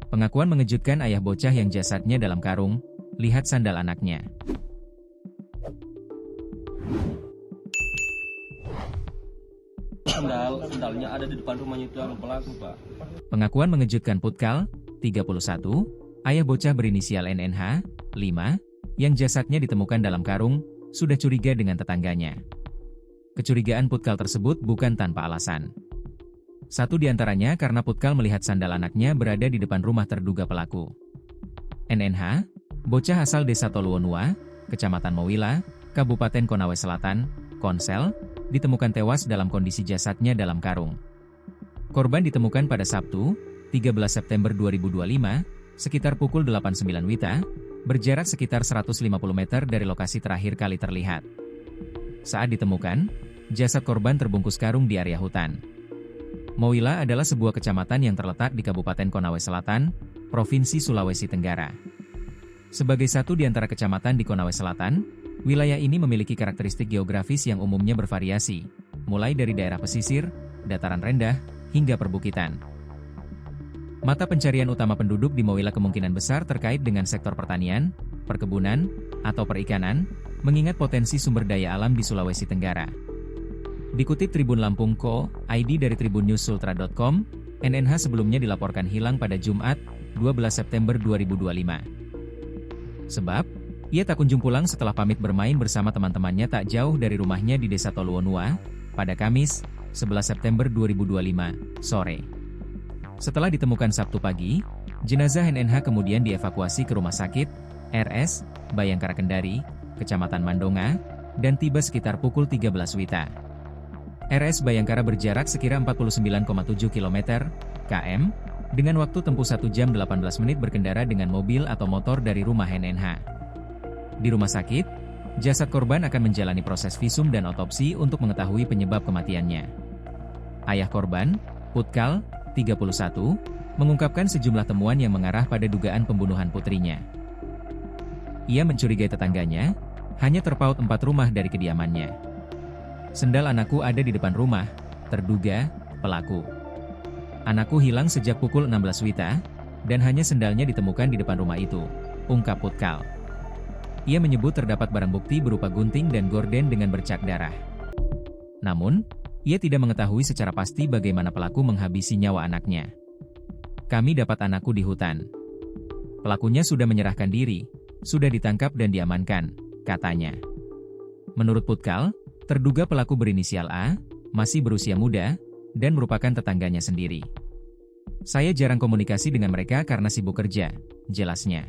Pengakuan mengejutkan ayah bocah yang jasadnya dalam karung. Lihat sandal anaknya. Sandalnya ada di depan rumahnya itu yang pelaku, Pak. Pengakuan mengejutkan Putkal, 31, ayah bocah berinisial NNH, 5, yang jasadnya ditemukan dalam karung, sudah curiga dengan tetangganya. Kecurigaan Putkal tersebut bukan tanpa alasan. Satu di antaranya karena Putkal melihat sandal anaknya berada di depan rumah terduga pelaku. NNH, bocah asal desa Toluonua, Kecamatan Mowila, Kabupaten Konawe Selatan, Konsel, ditemukan tewas dalam kondisi jasadnya dalam karung. Korban ditemukan pada Sabtu, 13 September 2025, sekitar pukul 8.09 WITA, berjarak sekitar 150 meter dari lokasi terakhir kali terlihat. Saat ditemukan, jasad korban terbungkus karung di area hutan. Mowila adalah sebuah kecamatan yang terletak di Kabupaten Konawe Selatan, Provinsi Sulawesi Tenggara. Sebagai satu di antara kecamatan di Konawe Selatan, wilayah ini memiliki karakteristik geografis yang umumnya bervariasi, mulai dari daerah pesisir, dataran rendah, hingga perbukitan. Mata pencarian utama penduduk di Mowila kemungkinan besar terkait dengan sektor pertanian, perkebunan, atau perikanan, mengingat potensi sumber daya alam di Sulawesi Tenggara. Dikutip Tribun Lampung.co, ID dari tribunnews.sultra.com, NNH sebelumnya dilaporkan hilang pada Jumat, 12 September 2025. Sebab, ia tak kunjung pulang setelah pamit bermain bersama teman-temannya tak jauh dari rumahnya di Desa Toluonua, pada Kamis, 11 September 2025, sore. Setelah ditemukan Sabtu pagi, jenazah NNH kemudian dievakuasi ke Rumah Sakit RS Bayangkara Kendari, Kecamatan Mandonga, dan tiba sekitar pukul 13 WITA. RS Bayangkara berjarak sekira 49,7 km, km, dengan waktu tempuh 1 jam 18 menit berkendara dengan mobil atau motor dari rumah NNH. Di rumah sakit, jasad korban akan menjalani proses visum dan otopsi untuk mengetahui penyebab kematiannya. Ayah korban, Putkal, 31, mengungkapkan sejumlah temuan yang mengarah pada dugaan pembunuhan putrinya. Ia mencurigai tetangganya, hanya terpaut 4 rumah dari kediamannya. Sendal anakku ada di depan rumah, terduga pelaku. Anakku hilang sejak pukul 16 WITA, dan hanya sendalnya ditemukan di depan rumah itu, ungkap Putkal. Ia menyebut terdapat barang bukti berupa gunting dan gorden dengan bercak darah. Namun, ia tidak mengetahui secara pasti bagaimana pelaku menghabisi nyawa anaknya. Kami dapat anakku di hutan. Pelakunya sudah menyerahkan diri, sudah ditangkap dan diamankan, katanya. Menurut Putkal, terduga pelaku berinisial A, masih berusia muda, dan merupakan tetangganya sendiri. Saya jarang komunikasi dengan mereka karena sibuk kerja, jelasnya.